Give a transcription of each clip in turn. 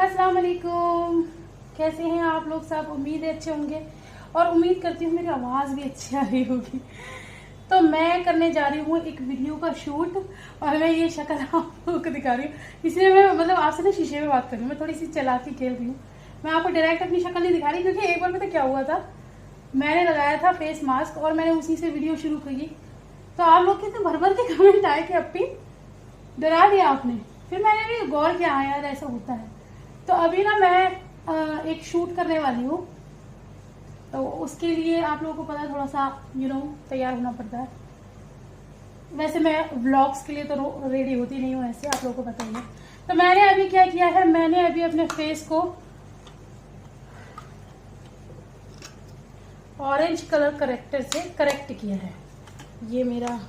अस्सलाम वालेकुम। कैसे हैं आप लोग सब? उम्मीद है अच्छे होंगे और उम्मीद करती हूँ मेरी आवाज़ भी अच्छी आ रही होगी। तो मैं करने जा रही हूँ एक वीडियो का शूट और मैं ये शक्ल आप लोगों को दिखा रही हूँ, इसलिए मैं मतलब आपसे ना शीशे में बात कर रही हूँ। मैं थोड़ी सी चालाकी खेल रही हूँ, मैं आपको डायरेक्ट अपनी शक्ल नहीं दिखा रही क्योंकि एक बार पता क्या हुआ था, मैंने लगाया था फेस मास्क और मैंने उसी से वीडियो शुरू की तो आप लोग के तो भर भर के कमेंट आए कि अपनी डरा दिया आपने। फिर मैंने भी गौर किया, यार ऐसा होता है। तो अभी ना मैं एक शूट करने वाली हूँ, तो उसके लिए आप लोगों को पता है थोड़ा सा तैयार होना पड़ता है। वैसे मैं व्लॉग्स के लिए तो रेडी होती नहीं हूँ, ऐसे आप लोगों को पता ही है। तो मैंने अभी क्या किया है, मैंने अभी अपने फेस को ऑरेंज कलर करेक्टर से करेक्ट किया है। ये मेरा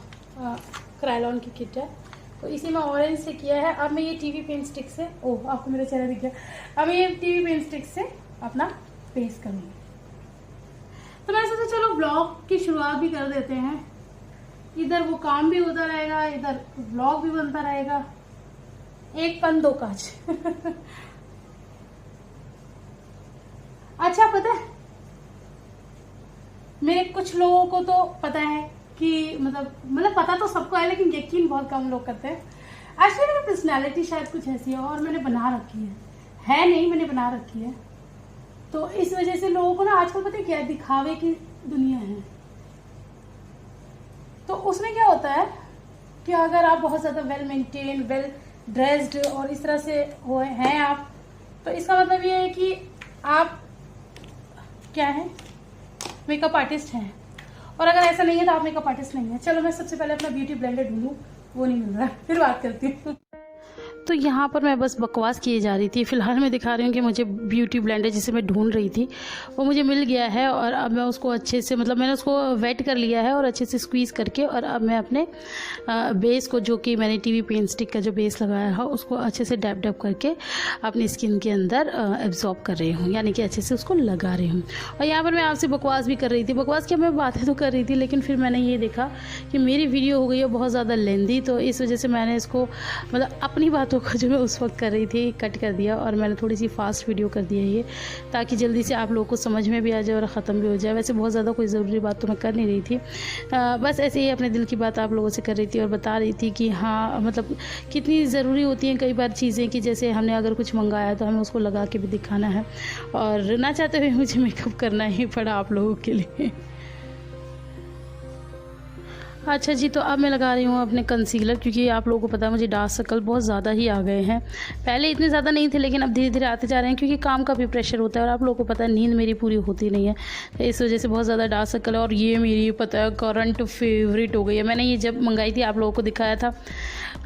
क्रायलॉन की किट है, तो इसी में ऑरेंज से किया है। अब मैं ये टीवी पेन स्टिक से, ओह आपको मेरा चेहरा दिख गया, अब मैं ये टीवी पेन स्टिक से अपना फेस करूँगी। तो मैं सोचा चलो ब्लॉग की शुरुआत भी कर देते हैं, इधर वो काम भी होता रहेगा, इधर ब्लॉग भी बनता रहेगा, एक पन दो काज। अच्छा पता है, मेरे कुछ लोगों को तो पता है कि मतलब पता तो सबको है, लेकिन यकीन बहुत कम लोग करते हैं। एक्चुअली मेरी पर्सनैलिटी शायद कुछ ऐसी है और मैंने बना रखी है नहीं, मैंने बना रखी है। तो इस वजह से लोगों को ना आजकल पता है क्या, दिखावे की दुनिया है। तो उसमें क्या होता है कि अगर आप बहुत ज़्यादा वेल मेंटेन, वेल ड्रेस्ड और इस तरह से हो हैं आप, तो इसका मतलब ये है कि आप क्या हैं, मेकअप आर्टिस्ट हैं। और अगर ऐसा नहीं है तो आप मेकअप आर्टिस्ट नहीं है। चलो मैं सबसे पहले अपना ब्यूटी ब्लेंडर ढूंढूं, वो नहीं मिल रहा है, फिर बात करती हूँ। तो यहाँ पर मैं बस बकवास किए जा रही थी। फिलहाल मैं दिखा रही हूँ कि मुझे ब्यूटी ब्लेंडर जिसे मैं ढूंढ रही थी वो मुझे मिल गया है और अब मैं उसको अच्छे से मैंने उसको वेट कर लिया है और अच्छे से स्क्वीज़ करके, और अब मैं अपने बेस को, जो कि मैंने टीवी पेन स्टिक का जो बेस लगाया है, उसको अच्छे से डैप डैप करके अपनी स्किन के अंदर एब्जॉर्ब कर रही हूँ, यानी कि अच्छे से उसको लगा रही हूँ। और यहाँ पर मैं आपसे बकवास भी कर रही थी। बकवास क्या, मैं बातें तो कर रही थी, लेकिन फिर मैंने ये देखा कि मेरी वीडियो हो गई है बहुत ज़्यादा लेंदी, तो इस वजह से मैंने इसको अपनी बातों को जो मैं उस वक्त कर रही थी कट कर दिया और मैंने थोड़ी सी फास्ट वीडियो कर दी है ये, ताकि जल्दी से आप लोगों को समझ में भी आ जाए और ख़त्म भी हो जाए। वैसे बहुत ज़्यादा कोई ज़रूरी बात तो मैं कर नहीं रही थी, बस ऐसे ही अपने दिल की बात आप लोगों से कर रही थी और बता रही थी कि हाँ कितनी ज़रूरी होती हैं कई बार चीज़ें, कि जैसे हमने अगर कुछ मंगाया तो हमें उसको लगा के भी दिखाना है, और ना चाहते हुए मुझे मेकअप करना ही पड़ा आप लोगों के लिए। अच्छा जी, तो अब मैं लगा रही हूँ अपने कंसीलर, क्योंकि आप लोगों को पता है मुझे डार्क सर्कल बहुत ज़्यादा ही आ गए हैं। पहले इतने ज़्यादा नहीं थे, लेकिन अब धीरे धीरे आते जा रहे हैं, क्योंकि काम का भी प्रेशर होता है और आप लोगों को पता है नींद मेरी पूरी होती नहीं है, तो इस वजह से बहुत ज़्यादा डार्क सर्कल है। और ये मेरी पता है करंट फेवरेट हो गई है। मैंने ये जब मंगाई थी आप लोगों को दिखाया था,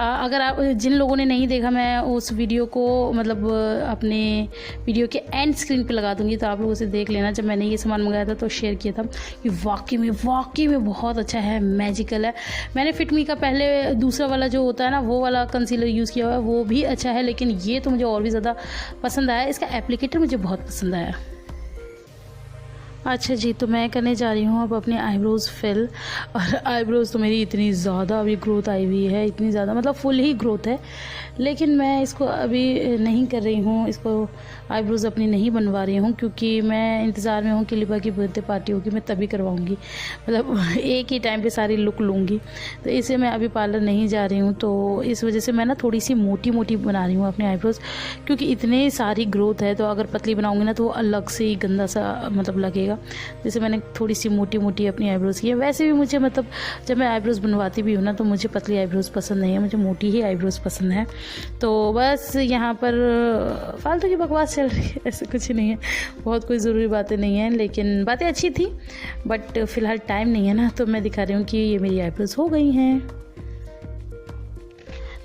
अगर आप जिन लोगों ने नहीं देखा, मैं उस वीडियो को अपने वीडियो के एंड स्क्रीन पे लगा दूंगी, तो आप लोग उसे देख लेना। जब मैंने ये सामान मंगाया था तो शेयर किया था कि वाकई में बहुत अच्छा है, मैजिकल है। मैंने फिटमी का पहले दूसरा वाला जो होता है ना, वो वाला कंसीलर यूज़ किया हुआ है, वो भी अच्छा है, लेकिन ये तो मुझे और भी ज़्यादा पसंद आया। इसका एप्लीकेटर मुझे बहुत पसंद आया। अच्छा जी, तो मैं करने जा रही हूँ अब अपने आईब्रोज़ फिल, और आईब्रोज़ तो मेरी इतनी ज़्यादा अभी ग्रोथ आई हुई है, इतनी ज़्यादा फुल ही ग्रोथ है, लेकिन मैं इसको अभी नहीं कर रही हूँ, इसको आईब्रोज़ अपनी नहीं बनवा रही हूँ, क्योंकि मैं इंतज़ार में हूँ कि लिबा की बर्थडे पार्टी होगी, मैं तभी करवाऊँगी, एक ही टाइम पे सारी लुक लूँगी। तो इसे मैं अभी पार्लर नहीं जा रही हूँ, तो इस वजह से मैं ना थोड़ी सी मोटी मोटी बना रही हूँ अपने आईब्रोज़, क्योंकि इतने सारी ग्रोथ है, तो अगर पतली बनाऊँगी ना तो वो अलग से ही गंदा सा लगेगा। जैसे मैंने थोड़ी सी मोटी मोटी अपनी आईब्रोज़ की है। वैसे भी मुझे जब मैं आईब्रोज़ बनवाती भी हूँ ना, तो मुझे पतली आईब्रोज़ पसंद नहीं है, मुझे मोटी ही आईब्रोज़ पसंद है। तो बस यहाँ पर फालतू की बकवास चल रही है, ऐसे कुछ नहीं है, बहुत कोई ज़रूरी बातें नहीं हैं, लेकिन बातें अच्छी थी, बट फ़िलहाल टाइम नहीं है ना, तो मैं दिखा रही हूँ कि ये मेरी आईब्रोज़ हो गई हैं।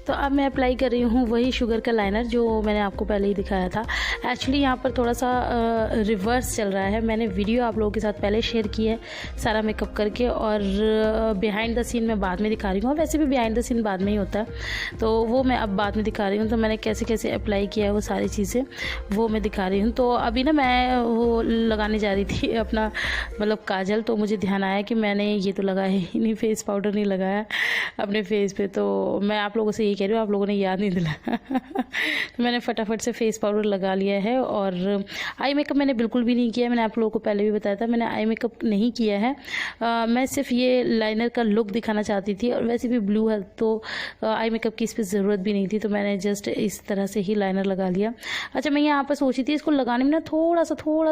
तो अब मैं अप्लाई कर रही हूँ वही शुगर का लाइनर जो मैंने आपको पहले ही दिखाया था। एक्चुअली यहाँ पर थोड़ा सा रिवर्स चल रहा है। मैंने वीडियो आप लोगों के साथ पहले शेयर की है सारा मेकअप करके, और बिहाइंड द सीन मैं बाद में दिखा रही हूँ। वैसे भी बिहाइंड द सीन बाद में ही होता है, तो वो मैं अब बाद में दिखा रही हूँ। तो मैंने कैसे कैसे अप्लाई किया है वो सारी चीज़ें वो मैं दिखा रही हूँ। तो अभी ना मैं वो लगाने जा रही थी अपना काजल, तो मुझे ध्यान आया कि मैंने ये तो लगाया ही नहीं, फेस पाउडर नहीं लगाया अपने फेस पे। तो मैं आप लोगों से ये कह रही हूँ, आप लोगों ने याद नहीं दिलाया। तो मैंने फटाफट से फेस पाउडर लगा लिया है और आई मेकअप मैंने बिल्कुल भी नहीं किया। मैंने आप लोगों को पहले भी बताया था, मैंने आई मेकअप नहीं किया है। मैं सिर्फ ये लाइनर का लुक दिखाना चाहती थी, और वैसे भी ब्लू है तो आई मेकअप की इस पर ज़रूरत भी नहीं थी, तो मैंने जस्ट इस तरह से ही लाइनर लगा लिया। अच्छा, मैं यहाँ पर सोची थी इसको लगाने में ना थोड़ा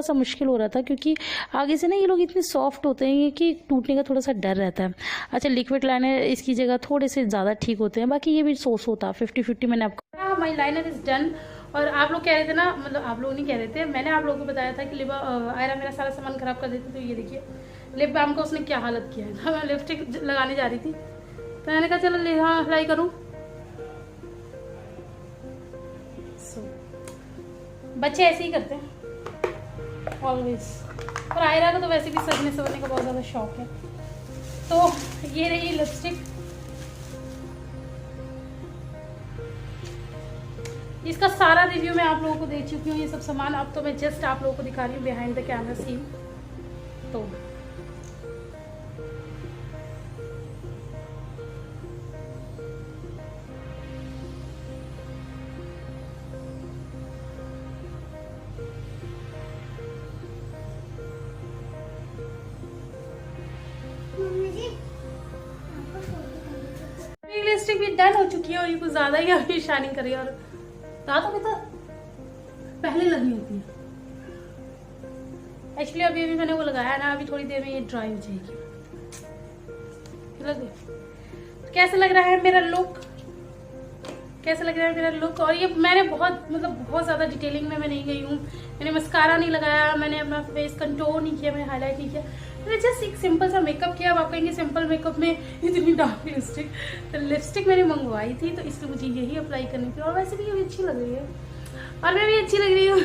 सा मुश्किल हो रहा था, क्योंकि आगे से ना ये लोग इतने सॉफ्ट होते हैं कि टूटने का थोड़ा सा डर रहता है। अच्छा, लिक्विड लाइनर इसकी जगह थोड़े से ज़्यादा ठीक होते हैं, बाकी ये भी सोच होता 50-50 मैंने आपको। माई लाइनर इज़ डन। और आप लोग कह रहे थे ना, मतलब आप लोग नहीं कह रहे थे, मैंने आप लोगों को बताया था कि आयरा मेरा सारा सामान खराब कर देती। तो ये देखिए लिप बाम का उसने क्या हालत किया है। मैं लिपस्टिक लगाने जा रही थी तो मैंने कहा चलो हाँ अप्लाई करूँ। बच्चे ऐसे ही करते हैं ऑलवेज, और आयरा को तो वैसे भी सजने सवरने का बहुत ज़्यादा शौक है। तो ये रही लिपस्टिक, इसका सारा रिव्यू मैं आप लोगों को दे चुकी हूँ, ये सब सामान। अब तो मैं जस्ट आप लोगों को दिखा रही हूँ बिहाइंड द कैमरा सीन। तो लिपस्टिक भी डन हो चुकी है, और ये कुछ ज्यादा ही अभी शाइनिंग कर रही है, और दांतों में तो पहले लगी होती है। एक्चुअली अभी मैंने वो लगाया ना, अभी थोड़ी देर में ये ड्राई हो जाएगी। कैसा लग रहा है मेरा लुक, कैसा लग रहा है मेरा लुक? और ये मैंने बहुत ज्यादा डिटेलिंग में मैं नहीं गई हूँ। मैंने मस्कारा नहीं लगाया, मैंने अपना फेस कंटूर नहीं किया, मैंने हाईलाइट नहीं किया, मैंने जस्ट एक सिंपल सा मेकअप किया। अब आप कहेंगे सिंपल मेकअप में इतनी डार्क लिपस्टिक, तो लिपस्टिक मैंने मंगवाई थी तो इसलिए मुझे यही अप्लाई करनी थी। और वैसे भी ये अच्छी लग रही है, और मैं भी अच्छी लग रही हूँ।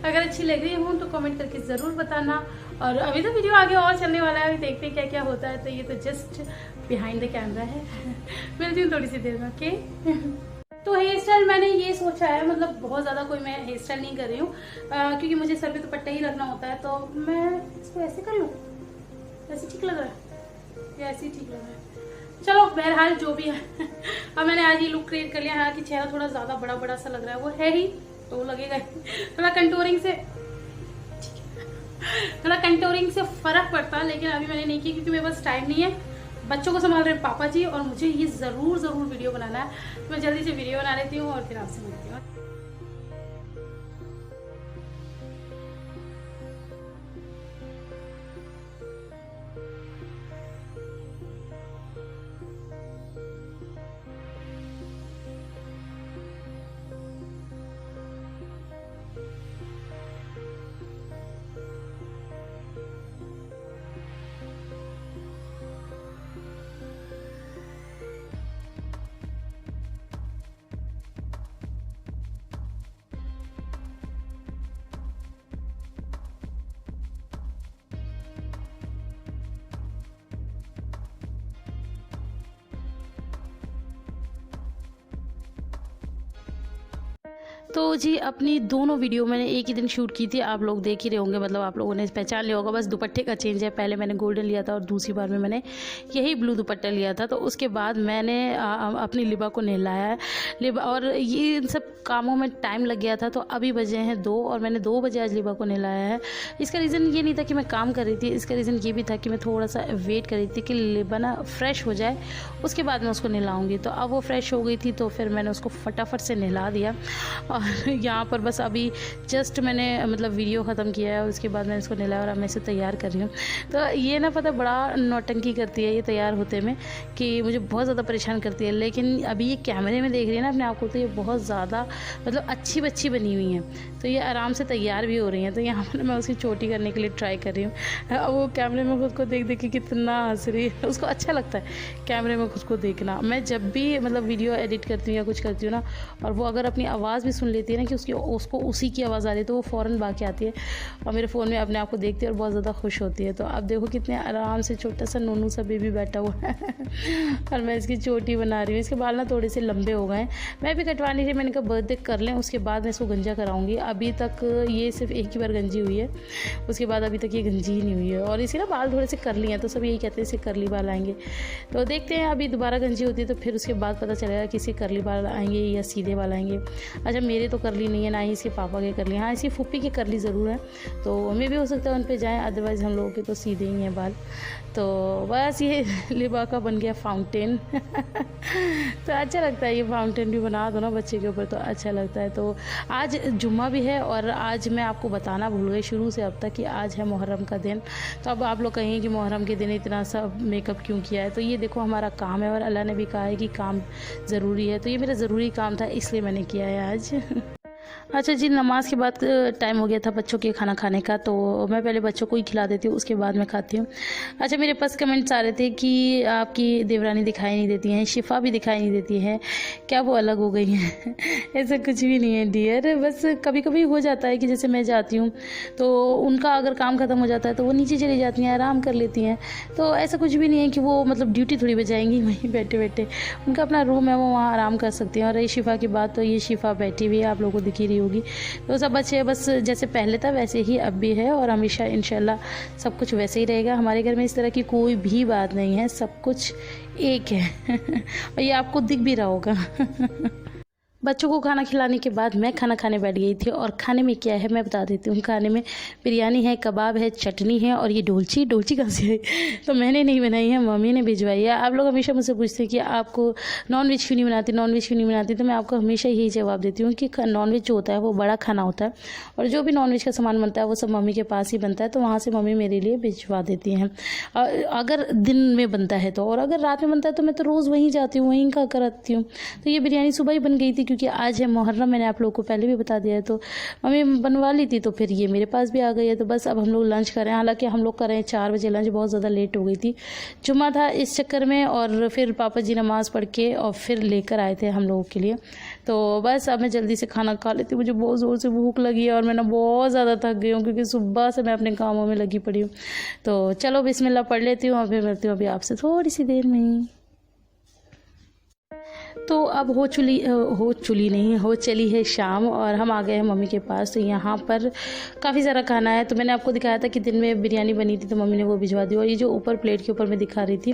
अगर अच्छी लग रही हूँ तो कमेंट करके ज़रूर बताना। और अभी तो वीडियो आगे और चलने वाला है, अभी देखते हैं क्या क्या होता है। तो ये तो जस्ट बिहाइंड द कैमरा है। मिलती हूँ थोड़ी सी देर में, ओके। तो हेयर स्टाइल मैंने ये सोचा है, मतलब बहुत ज़्यादा कोई मैं हेयर स्टाइल नहीं कर रही हूँ, क्योंकि मुझे सर पे तो पट्टा ही रखना होता है। तो मैं इसको ऐसे कर लूँ, ऐसे ठीक लग रहा है या ऐसे ही ठीक लग रहा है? चलो बहरहाल जो भी है। अब मैंने आज ये लुक क्रिएट कर लिया है कि चेहरा थोड़ा ज़्यादा बड़ा सा लग रहा है, वो है ही तो लगेगा थोड़ा कंटूरिंग से फर्क पड़ता है। लेकिन अभी मैंने नहीं की क्योंकि मेरे पास टाइम नहीं है, बच्चों को संभाल रहे हैं पापा जी, और मुझे ये ज़रूर वीडियो बनाना है। तो मैं जल्दी से वीडियो बना लेती हूँ और फिर आपसे मिलती हूँ। तो जी अपनी दोनों वीडियो मैंने एक ही दिन शूट की थी, आप लोग देख ही रहे होंगे, मतलब आप लोगों ने पहचान लिया होगा। बस दुपट्टे का चेंज है, पहले मैंने गोल्डन लिया था और दूसरी बार में मैंने यही ब्लू दुपट्टा लिया था। तो उसके बाद मैंने अपनी लिबा को नहलाया है। और ये इन सब कामों में टाइम लग गया था, तो अभी बजे हैं 2 और मैंने 2 बजे आज लिबा को नहलाया है। इसका रीज़न ये नहीं था कि मैं काम कर रही थी, इसका रीज़न ये भी था कि मैं थोड़ा सा वेट कर रही थी कि लिबा ना फ्रेश हो जाए, उसके बाद मैं उसको नहलाऊँगी। तो अब वो फ्रेश हो गई थी तो फिर मैंने उसको फटाफट से नहला दिया। और यहाँ पर बस अभी जस्ट मैंने मतलब वीडियो ख़त्म किया है, उसके बाद मैंने इसको नहलाया और अब मैं इसे तैयार कर रही हूँ। तो ये ना पता बड़ा नौटंकी करती है ये तैयार होते में, कि मुझे बहुत ज़्यादा परेशान करती है। लेकिन अभी ये कैमरे में देख रही है ना अपने आप को, तो ये बहुत ज़्यादा मतलब अच्छी बच्ची बनी हुई हैं, तो ये आराम से तैयार भी हो रही हैं। तो यहाँ पर मैं उसकी चोटी करने के लिए ट्राई कर रही हूँ। वो कैमरे में खुद को देख देख के कितना हंस रही है, उसको अच्छा लगता है कैमरे में खुद को देखना। मैं जब भी मतलब वीडियो एडिट करती हूँ या कुछ करती हूँ ना, और वो अगर अपनी आवाज़ भी सुन लेती है ना कि उसको उसी की आवाज़ आ रही है, तो वो फ़ौरन भाग के आती है और मेरे फ़ोन में अपने आप को देखती है और बहुत ज़्यादा खुश होती है। तो अब देखो कितने आराम से छोटा सा नोनू सा बेबी बैठा हुआ है और मैं इसकी चोटी बना रही हूँ। इसके बाल ना थोड़े से लंबे हो गए हैं, मैं भी कटवानी थी, मैंने कहा बर्थडे कर लें उसके बाद मैं इसको गंजा कराऊंगी। अभी तक ये सिर्फ एक ही बार गंजी हुई है, उसके बाद अभी तक ये गंजी ही नहीं हुई है। और इसके ना बाल थोड़े से करली हैं, तो सब यही कहते हैं इसे करली बाल आएंगे। तो देखते हैं अभी दोबारा गंजी होती है तो फिर उसके बाद पता चलेगा कि इसे करली बाल आएंगे या सीधे बाल आएंगे। अच्छा मेरे तो करली नहीं है, ना ही इसके पापा के करली, हाँ इसकी फुप्पी के करली ज़रूर है, तो मे भी हो सकता है उन पर जाएँ, अदरवाइज़ हम लोगों के तो सीधे ही हैं बाल। तो बस ये लिबा का बन गया फाउंटेन तो अच्छा लगता है, ये फाउंटेन भी बना दो ना बच्चे के ऊपर तो अच्छा लगता है। तो आज जुम्मा भी है और आज मैं आपको बताना भूल गई शुरू से अब तक कि आज है मुहर्रम का दिन। तो अब आप लोग कहेंगे कि मुहर्रम के दिन इतना सब मेकअप क्यों किया है, तो ये देखो हमारा काम है और अल्लाह ने भी कहा है कि काम ज़रूरी है, तो ये मेरा ज़रूरी काम था इसलिए मैंने किया है आज अच्छा जी, नमाज के बाद टाइम हो गया था बच्चों के खाना खाने का, तो मैं पहले बच्चों को ही खिला देती हूँ, उसके बाद मैं खाती हूँ। अच्छा मेरे पास कमेंट्स आ रहे थे कि आपकी देवरानी दिखाई नहीं देती हैं, शिफा भी दिखाई नहीं देती है, क्या वो अलग हो गई हैं ऐसा कुछ भी नहीं है डियर, बस कभी कभी हो जाता है कि जैसे मैं जाती हूँ तो उनका अगर काम ख़त्म हो जाता है तो वो नीचे चली जाती हैं, आराम कर लेती हैं। तो ऐसा कुछ भी नहीं है कि वो मतलब ड्यूटी थोड़ी बजाएंगी वहीं बैठे बैठे, उनका अपना रूम है, वो वहाँ आराम कर सकती हैं। और रही शिफा की बात, तो ये शिफा बैठी हुई है, आप लोगों को दिखी रही होगी। तो सब बच्चे बस जैसे पहले था वैसे ही अब भी है और हमेशा इंशाल्लाह सब कुछ वैसे ही रहेगा। हमारे घर में इस तरह की कोई भी बात नहीं है, सब कुछ एक है और ये आपको दिख भी रहा होगा बच्चों को खाना खिलाने के बाद मैं खाना खाने बैठ गई थी और खाने में क्या है मैं बता देती हूँ। खाने में बिरयानी है, कबाब है, चटनी है और ये डोलची कहाँ से है तो मैंने नहीं बनाई है, मम्मी ने भिजवाई है। आप लोग हमेशा मुझसे पूछते हैं कि आपको नॉनवेज क्यों नहीं बनाती, तो मैं आपको हमेशा यही जवाब देती हूँ कि नॉनवेज जो होता है वो बड़ा खाना होता है और जो भी नॉनवेज का सामान बनता है वो सब मम्मी के पास ही बनता है, तो वहाँ से मम्मी मेरे लिए भिजवा देती हैं अगर दिन में बनता है तो। और अगर रात में बनता है तो मैं तो रोज़ वहीं जाती हूँ, वहीं का कराती हूँ। तो ये बिरयानी सुबह ही बन गई थी क्योंकि आज है मुहर्रम, मैंने आप लोगों को पहले भी बता दिया है, तो मम्मी बनवा ली थी तो फिर ये मेरे पास भी आ गई है। तो बस अब हम लोग लंच करें, हालांकि हम लोग करें 4 बजे लंच, बहुत ज़्यादा लेट हो गई थी, जुम्मा था इस चक्कर में, और फिर पापा जी नमाज़ पढ़ के और फिर लेकर आए थे हम लोगों के लिए। तो बस अब मैं जल्दी से खाना खा लेती हूँ, मुझे बहुत ज़ोर से भूख लगी है और मैं ना बहुत ज़्यादा थक गई हूँ क्योंकि सुबह से मैं अपने कामों में लगी पड़ी हूँ। तो चलो बिस्मिल्लाह पढ़ लेती हूँ और फिर मिलती हूँ अभी आपसे थोड़ी सी देर में। तो अब हो चली है शाम और हम आ गए हैं मम्मी के पास। तो यहाँ पर काफ़ी सारा खाना है, तो मैंने आपको दिखाया था कि दिन में बिरयानी बनी थी तो मम्मी ने वो भिजवा दी। और ये जो ऊपर प्लेट के ऊपर मैं दिखा रही थी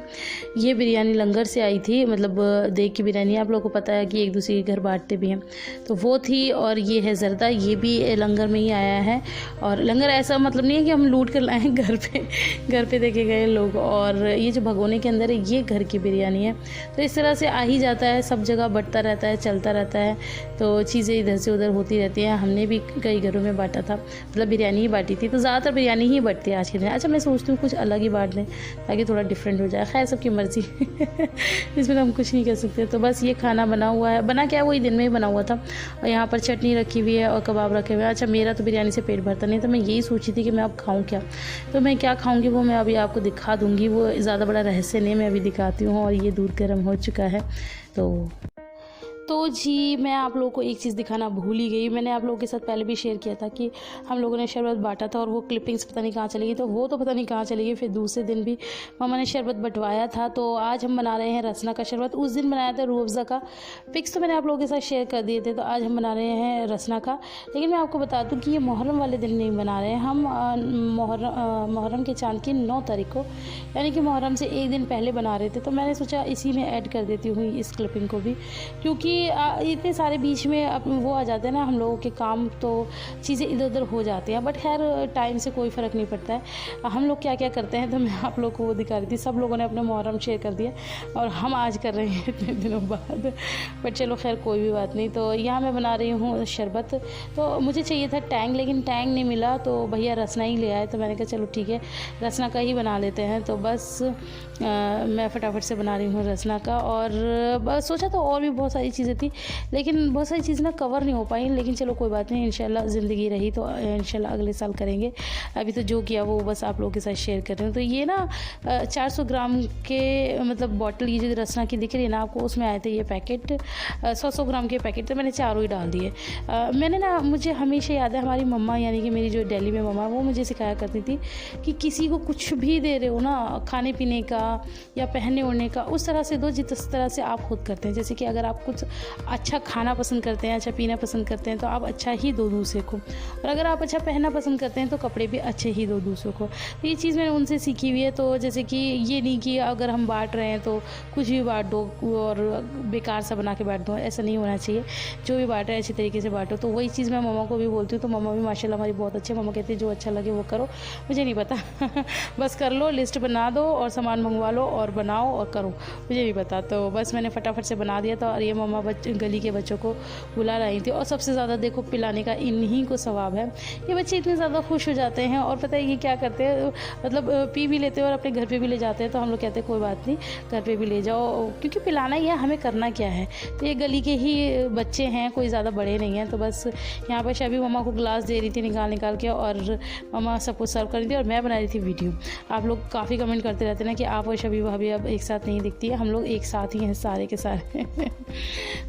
ये बिरयानी लंगर से आई थी, मतलब देग की बिरयानी, आप लोगों को पता है कि एक दूसरे के घर बांटते भी हैं, तो वो थी। और ये है जर्दा, ये भी लंगर में ही आया है। और लंगर ऐसा मतलब नहीं है कि हम लूट कर लाएँ घर पे देखे गए लोग। और ये जो भगोने के अंदर है ये घर की बिरयानी है, तो इस तरह से आ ही जाता है, सब जगह बढ़ता रहता है, चलता रहता है, तो चीज़ें इधर से उधर होती रहती हैं। हमने भी कई घरों में बांटा था, मतलब बिरयानी ही बांटी थी, तो ज़्यादातर बिरयानी ही बढ़ती है आज के दिन। अच्छा मैं सोचती हूँ कुछ अलग ही बांट दें ताकि थोड़ा डिफरेंट हो जाए, खैर सबकी मर्ज़ी इसमें तो हम कुछ नहीं कर सकते। तो बस ये खाना बना हुआ है, बना क्या है वही दिन में ही बना हुआ था। और यहाँ पर चटनी रखी हुई है और कबाब रखे हुए हैं। अच्छा मेरा तो बिरयानी से पेट भरता नहीं, तो मैं यही सोची थी कि मैं अब खाऊँ क्या, तो मैं क्या खाऊँगी वो मैं अभी आपको दिखा दूँगी, वो ज़्यादा बड़ा रहस्य नहीं, मैं अभी दिखाती हूँ। और ये दूध गर्म हो चुका है। तो जी मैं आप लोगों को एक चीज़ दिखाना भूल ही गई, मैंने आप लोगों के साथ पहले भी शेयर किया था कि हम लोगों ने शरबत बांटा था और वो क्लिपिंग्स पता नहीं कहाँ चली गई, तो वो तो पता नहीं कहाँ चली गई। फिर दूसरे दिन भी मामा ने शरबत बंटवाया था, तो आज हम बना रहे हैं रसना का शरबत। उस दिन बनाया था रूह अफ़ज़ा का, पिक्स तो मैंने आप लोगों के साथ शेयर कर दिए थे, तो आज हम बना रहे हैं रसना का। लेकिन मैं आपको बता दूँ कि ये मुहर्रम वाले दिन नहीं बना रहे हैं हम, मुहर्रम के चाँद की 9 तारीख को, यानी कि मुहर्रम से एक दिन पहले बना रहे थे। तो मैंने सोचा इसी में ऐड कर देती हूँ इस क्लिपिंग को भी, क्योंकि इतने सारे बीच में वो आ जाते हैं ना हम लोगों के काम, तो चीज़ें इधर उधर हो जाती हैं। बट खैर टाइम से कोई फ़र्क नहीं पड़ता है। हम लोग क्या क्या करते हैं तो मैं आप लोग को वो दिखा रही थी। सब लोगों ने अपने मुहर्रम शेयर कर दिया और हम आज कर रहे हैं इतने दिनों बाद, बट चलो खैर कोई भी बात नहीं। तो यहाँ मैं बना रही हूँ शरबत, तो मुझे चाहिए था टैंग, लेकिन टैंग नहीं मिला, तो भैया रसना ही ले आए, तो मैंने कहा चलो ठीक है रसना का ही बना लेते हैं। तो बस मैं फटाफट से बना रही हूँ रसना का, और बस सोचा तो और भी बहुत सारी चीज़ें चीज़ें थी, लेकिन बहुत सारी चीज़ें ना कवर नहीं हो पाई। लेकिन चलो कोई बात नहीं, इंशाल्लाह ज़िंदगी रही तो इंशाल्लाह अगले साल करेंगे। अभी तो जो किया वो बस आप लोगों के साथ शेयर कर रही हूँ। तो ये ना 400 ग्राम के मतलब बॉटल, ये जो रसना की दिख रही है ना आपको, उसमें आए थे ये पैकेट 100 ग्राम के पैकेट थे, मैंने चारों ही डाल दिए। मैंने ना, मुझे हमेशा याद है हमारी मम्मा, यानी कि मेरी जो दिल्ली में मम्मा, वो मुझे सिखाया करती थी कि किसी को कुछ भी दे रहे हो ना, खाने पीने का या पहनने ओढ़ने का, उस तरह से दो जिस तरह से आप खुद करते हैं। जैसे कि अगर आप कुछ अच्छा खाना पसंद करते हैं, अच्छा पीना पसंद करते हैं, तो आप अच्छा ही दो दूसरे को, और अगर आप अच्छा पहनना पसंद करते हैं तो कपड़े भी अच्छे ही दो दूसरों को। तो ये चीज़ मैंने उनसे सीखी हुई है। तो जैसे कि ये नहीं कि अगर हम बांट रहे हैं तो कुछ भी बांट दो और बेकार सा बना के बांट दो, ऐसा नहीं होना चाहिए। जो भी बांट रहे हैं अच्छी तरीके से बांटो। तो वही चीज़ मैं मम्मा को भी बोलती हूँ। तो मम्मा भी माशाल्लाह हमारी बहुत अच्छी है। मम्मा कहती है जो अच्छा लगे वो करो, मुझे नहीं पता बस कर लो, लिस्ट बना दो और सामान मंगवा लो और बनाओ और करो, मुझे नहीं पता। तो बस मैंने फटाफट से बना दिया था। और ये मम्मा गली के बच्चों को बुला रही थी, और सबसे ज़्यादा देखो पिलाने का इन्हीं को सवाब है। ये बच्चे इतने ज़्यादा खुश हो जाते हैं, और पता है ये क्या करते हैं, मतलब पी भी लेते हैं और अपने घर पे भी ले जाते हैं। तो हम लोग कहते हैं कोई बात नहीं, घर पे भी ले जाओ, क्योंकि पिलाना ही है, हमें करना क्या है। तो ये गली के ही बच्चे हैं, कोई ज़्यादा बड़े नहीं हैं। तो बस यहाँ पर शबी मम्मा को ग्लास दे रही थी निकाल के, और मम्मा सबको सर्व कर रही थी, और मैं बना रही थी वीडियो। आप लोग काफ़ी कमेंट करते रहते हैं ना कि आप और शबी भाभी अब एक साथ नहीं दिखती है। हम लोग एक साथ ही हैं सारे के सारे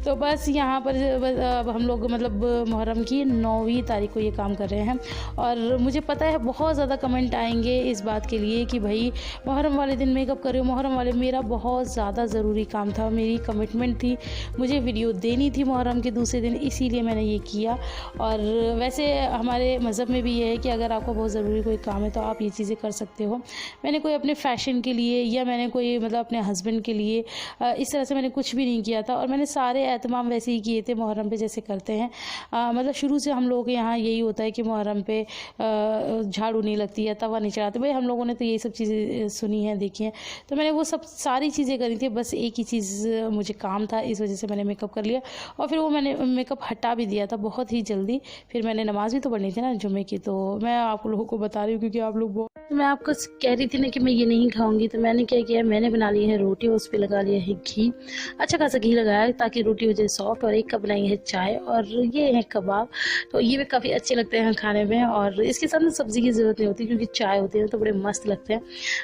तो बस यहाँ पर अब हम लोग मतलब मुहर्रम की 9वीं तारीख को ये काम कर रहे हैं। और मुझे पता है बहुत ज़्यादा कमेंट आएंगे इस बात के लिए कि भाई मुहर्रम वाले दिन मेकअप कर रहे हो। मुहर्रम वाले, मेरा बहुत ज़्यादा ज़रूरी काम था, मेरी कमिटमेंट थी, मुझे वीडियो देनी थी मुहर्रम के दूसरे दिन, इसीलिए मैंने ये किया। और वैसे हमारे मज़हब में भी ये है कि अगर आपको बहुत ज़रूरी कोई काम है तो आप ये चीज़ें कर सकते हो। मैंने कोई अपने फ़ैशन के लिए या मैंने कोई मतलब अपने हस्बैंड के लिए इस तरह से मैंने कुछ भी नहीं किया था। और मैंने सारे एहतमाम वैसे ही किए थे मुहर्रम पे जैसे करते हैं। मतलब शुरू से हम लोग के यहाँ यही होता है कि मुहर्रम पे झाड़ू नहीं लगती है, तवा नहीं चढ़ाते। भाई हम लोगों ने तो यही सब चीज़ें सुनी हैं, देखी हैं। तो मैंने वो सब सारी चीज़ें करी थी, बस एक ही चीज़ मुझे काम था, इस वजह से मैंने मेकअप कर लिया। और फिर वो मैंने मेकअप हटा भी दिया था बहुत ही जल्दी। फिर मैंने नमाज़ भी तो पढ़नी थी ना जुम्मे की। तो मैं आप लोगों को बता रही हूँ क्योंकि आप लोग मैं आपको कह रही थी ना कि मैं ये नहीं खाऊंगी। तो मैंने क्या किया, मैंने बना ली है रोटी, उस पर लगा लिया है घी, अच्छा खासा घी लगाया ताकि रोटी हो जाए सॉफ्ट। और एक कप बनाई है चाय, और ये है कबाब। तो ये भी काफ़ी अच्छे लगते हैं खाने में, और इसके साथ में सब्ज़ी की ज़रूरत नहीं होती क्योंकि चाय होती है तो बड़े मस्त लगते हैं।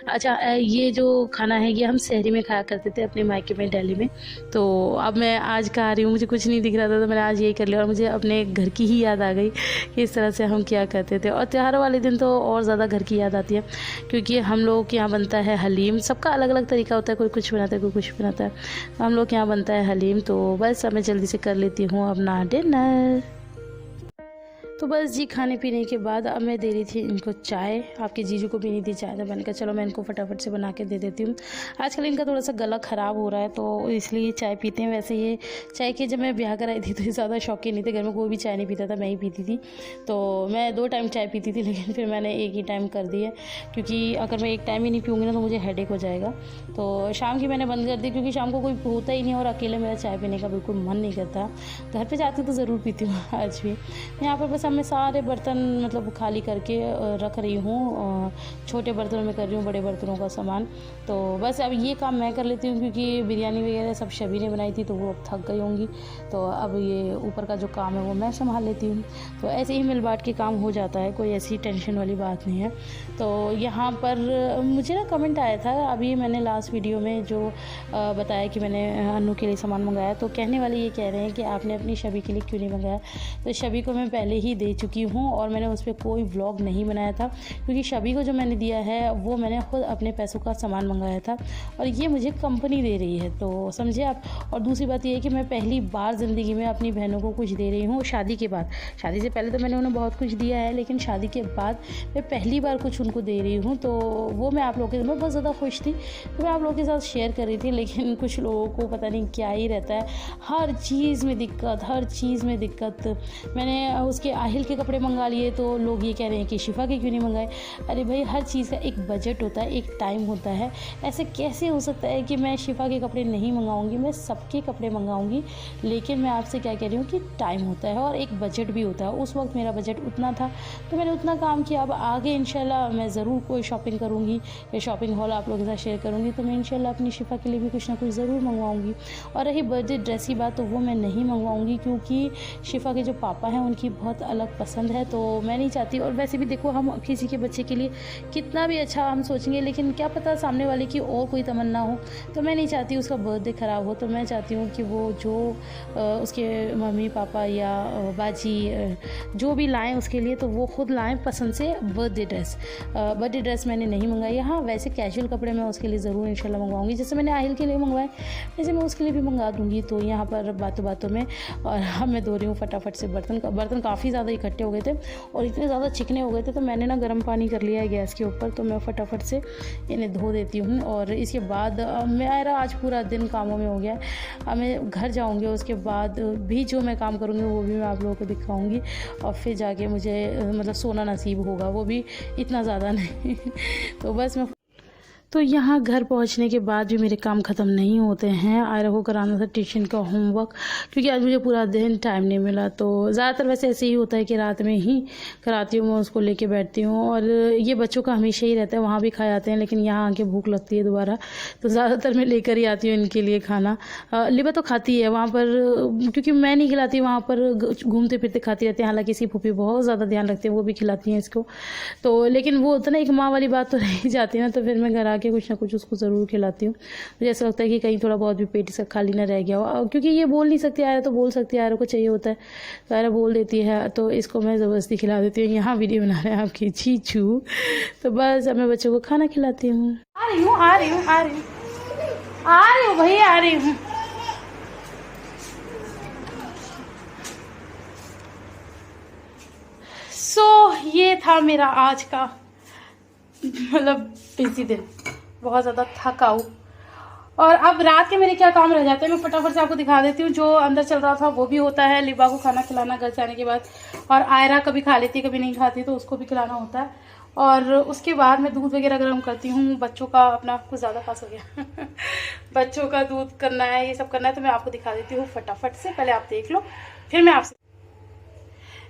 अच्छा, ये जो खाना है ये हम शहरी में खाया करते थे अपने मायके में दिल्ली में। तो अब मैं आज खा रही हूँ, मुझे कुछ नहीं दिख रहा था तो मैंने आज यही कर लिया। और मुझे अपने घर की ही याद आ गई कि इस तरह से हम क्या करते थे। और त्योहारों वाले दिन तो और ज़्यादा घर की याद आती है, क्योंकि हम लोगों के यहाँ बनता है हलीम। सबका अलग अलग तरीका होता है, कोई कुछ बनाता है कोई कुछ बनाता है। हम लोग के यहाँ बनता है हलीम। तो बस अब मैं जल्दी से कर लेती हूँ अपना डिनर। तो बस जी खाने पीने के बाद अब मैं दे रही थी इनको चाय। आपके जीजू को भी नहीं दी चाय, तो मैंने कहा चलो मैं इनको फटाफट से बना के दे देती हूँ। आजकल इनका थोड़ा सा गला ख़राब हो रहा है तो इसलिए चाय पीते हैं। वैसे ये चाय के जब मैं ब्याह कर आई थी तो ये ज़्यादा शौकीन नहीं थे, घर में कोई भी चाय नहीं पीता था, मैं ही पीती थी। तो मैं 2 टाइम चाय पीती थी, लेकिन फिर मैंने एक ही टाइम कर दी है, क्योंकि अगर मैं एक टाइम ही नहीं पीऊँगी ना तो मुझे हेडेक हो जाएगा। तो शाम की मैंने बंद कर दी, क्योंकि शाम को कोई होता ही नहीं और अकेले मेरा चाय पीने का बिल्कुल मन नहीं करता। घर पर जाती तो ज़रूर पीती हूँ आज भी। यहाँ पर बस अब मैं सारे बर्तन मतलब खाली करके रख रही हूँ, छोटे बर्तनों में कर रही हूँ बड़े बर्तनों का सामान। तो बस अब ये काम मैं कर लेती हूँ, क्योंकि बिरयानी वगैरह सब शबी ने बनाई थी तो वो अब थक गई होंगी। तो अब ये ऊपर का जो काम है वो मैं संभाल लेती हूँ। तो ऐसे ही मिल बांट के काम हो जाता है, कोई ऐसी टेंशन वाली बात नहीं है। तो यहाँ पर मुझे ना कमेंट आया था अभी मैंने लास्ट वीडियो में जो बताया कि मैंने अन्नू के लिए सामान मंगाया। तो कहने वाले ये कह रहे हैं कि आपने अपनी शबी के लिए क्यों नहीं मंगाया। तो शबी को मैं पहले ही दे चुकी हूँ और मैंने उस पर कोई व्लॉग नहीं बनाया था, क्योंकि शबी को जो मैंने दिया है वो मैंने खुद अपने पैसों का सामान मंगाया था और ये मुझे कंपनी दे रही है, तो समझे आप। और दूसरी बात ये है कि मैं पहली बार ज़िंदगी में अपनी बहनों को कुछ दे रही हूँ शादी के बाद। शादी से पहले तो मैंने उन्हें बहुत कुछ दिया है, लेकिन शादी के बाद मैं पहली बार कुछ उनको दे रही हूँ। तो वो मैं आप लोगों के मैं बहुत ज़्यादा खुश थी, तो मैं आप लोगों के साथ शेयर कर रही थी। लेकिन कुछ लोगों को पता नहीं क्या ही रहता है, हर चीज़ में दिक्कत, हर चीज़ में दिक्कत। मैंने उसके आहिल के कपड़े मंगा लिए तो लोग ये कह रहे हैं कि शिफा के क्यों नहीं मंगाए। अरे भाई, हर चीज़ का एक बजट होता है, एक टाइम होता है। ऐसे कैसे हो सकता है कि मैं शिफा के कपड़े नहीं मंगाऊंगी? मैं सबके कपड़े मंगाऊंगी, लेकिन मैं आपसे क्या कह रही हूँ कि टाइम होता है और एक बजट भी होता है। उस वक्त मेरा बजट उतना था तो मैंने उतना काम किया। अब आगे इंशाल्लाह मैं ज़रूर कोई शॉपिंग करूँगी या शॉपिंग हॉल आप लोगों के साथ शेयर करूँगी, तो मैं इंशाल्लाह अपनी शिफा के लिए भी कुछ ना कुछ ज़रूर मंगवाऊँगी। और रही बर्थडे ड्रेस की बात, तो वो मैं नहीं मंगवाऊँगी क्योंकि शिफा के जो पापा हैं उनकी बहुत अलग पसंद है, तो मैं नहीं चाहती। और वैसे भी देखो, हम किसी के बच्चे के लिए कितना भी अच्छा हम सोचेंगे, लेकिन क्या पता सामने वाले की और कोई तमन्ना हो, तो मैं नहीं चाहती उसका बर्थडे ख़राब हो। तो मैं चाहती हूँ कि वो जो उसके मम्मी पापा या बाजी जो भी लाएं उसके लिए, तो वो खुद लाएं पसंद से बर्थडे ड्रेस मैंने नहीं मंगाई। हाँ, वैसे कैजुअल कपड़े मैं उसके लिए ज़रूर इंशाल्लाह मंगवाऊंगी। जैसे मैंने आहिल के लिए मंगवाए, वैसे मैं उसके लिए भी मंगा दूँगी। तो यहाँ पर बातों बातों में, और अब मैं धो रही हूँ फटाफट से बर्तन काफ़ी ज़्यादा इकट्ठे हो गए थे और इतने ज़्यादा चिकने हो गए थे, तो मैंने ना गर्म पानी कर लिया है गैस के ऊपर, तो मैं फटाफट से इन्हें धो देती हूँ। और इसके बाद मेरा आज पूरा दिन कामों में हो गया। अब मैं घर जाऊँगी, उसके बाद भी जो मैं काम करूँगी वो भी मैं आप लोगों को दिखाऊँगी, और फिर जाके मुझे मतलब सोना नसीब होगा, वो भी इतना ज़्यादा नहीं। तो बस मैं तो यहाँ घर पहुँचने के बाद भी मेरे काम ख़त्म नहीं होते हैं। आयरा को कराना था ट्यूशन का होमवर्क, क्योंकि आज मुझे पूरा दिन टाइम नहीं मिला। तो ज़्यादातर वैसे ऐसे ही होता है कि रात में ही कराती हूँ, मैं उसको लेके बैठती हूँ। और ये बच्चों का हमेशा ही रहता है, वहाँ भी खा जाते हैं, लेकिन यहाँ आके भूख लगती है दोबारा, तो ज़्यादातर मैं लेकर ही आती हूँ इनके लिए खाना। लिबा तो खाती है वहाँ पर, क्योंकि मैं नहीं खिलाती, वहाँ पर घूमते फिरते खाती रहती है। हालाँकि इसकी फूफी बहुत ज़्यादा ध्यान रखते हैं, वो भी खिलाती हैं इसको। तो लेकिन वो होता ना, एक माँ वाली बात तो रह जाती है ना, तो फिर मैं घर आके कुछ ना कुछ उसको ज़रूर खिलाती हूँ। मुझे ऐसा लगता है कि कहीं थोड़ा बहुत भी पेट इसका खाली ना रह गया हो, क्योंकि ये बोल नहीं सकती, आयरा तो बोल सकती है, आयरा को चाहिए होता है तो आयरा बोल देती है, तो इसको मैं ज़बरदस्ती खिला देती हूँ। यहाँ वीडियो बना रहे हैं आपकी चीचू, तो बस अब मैं बच्चों को खाना खिलाती हूँ। आ रही हूँ भैया, आ रही हूँ। ये था मेरा आज का मतलब बिजी दिन, बहुत ज़्यादा थकाऊ। और अब रात के मेरे क्या काम रह जाते हैं, मैं फटाफट से आपको दिखा देती हूँ। जो अंदर चल रहा था वो भी होता है, लिबा को खाना खिलाना घर से आने के बाद, और आयरा कभी खा लेती कभी नहीं खाती, तो उसको भी खिलाना होता है। और उसके बाद मैं दूध वगैरह गर्म करती हूँ। बच्चों का अपना कुछ ज़्यादा पास हो गया बच्चों का दूध करना है, ये सब करना है, तो मैं आपको दिखा देती हूँ फटाफट से। पहले आप देख लो, फिर मैं आपसे।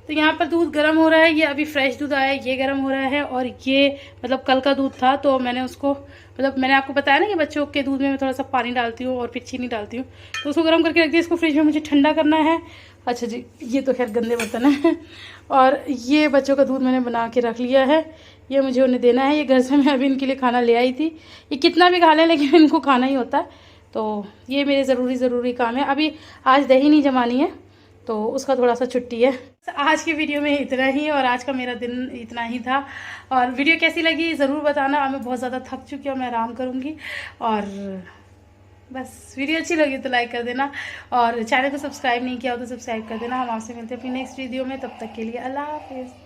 तो यहाँ पर दूध गर्म हो रहा है, ये अभी फ्रेश दूध आया है, ये गर्म हो रहा है। और ये मतलब कल का दूध था, तो मैंने उसको मतलब मैंने आपको बताया ना कि बच्चों के दूध में मैं थोड़ा सा पानी डालती हूँ और फिर चीनी डालती हूँ, तो उसको गर्म करके रख दिया। इसको फ्रिज में मुझे ठंडा करना है। अच्छा जी, ये तो खैर गंदे बर्तन है। और ये बच्चों का दूध मैंने बना के रख लिया है, ये मुझे उन्हें देना है। ये घर से मैं अभी इनके लिए खाना ले आई थी। ये कितना भी खा लें, लेकिन इनको खाना ही होता है, तो ये मेरे ज़रूरी काम है। अभी आज दही नहीं जमानी है, तो उसका थोड़ा सा छुट्टी है। आज की वीडियो में इतना ही, और आज का मेरा दिन इतना ही था। और वीडियो कैसी लगी ज़रूर बताना। मैं बहुत ज़्यादा थक चुकी हूँ, मैं आराम करूँगी। और बस वीडियो अच्छी लगी तो लाइक कर देना, और चैनल को सब्सक्राइब नहीं किया हो तो सब्सक्राइब कर देना। हम आपसे मिलते हैं अपनी नेक्स्ट वीडियो में, तब तक के लिए अल्लाह हाफिज़।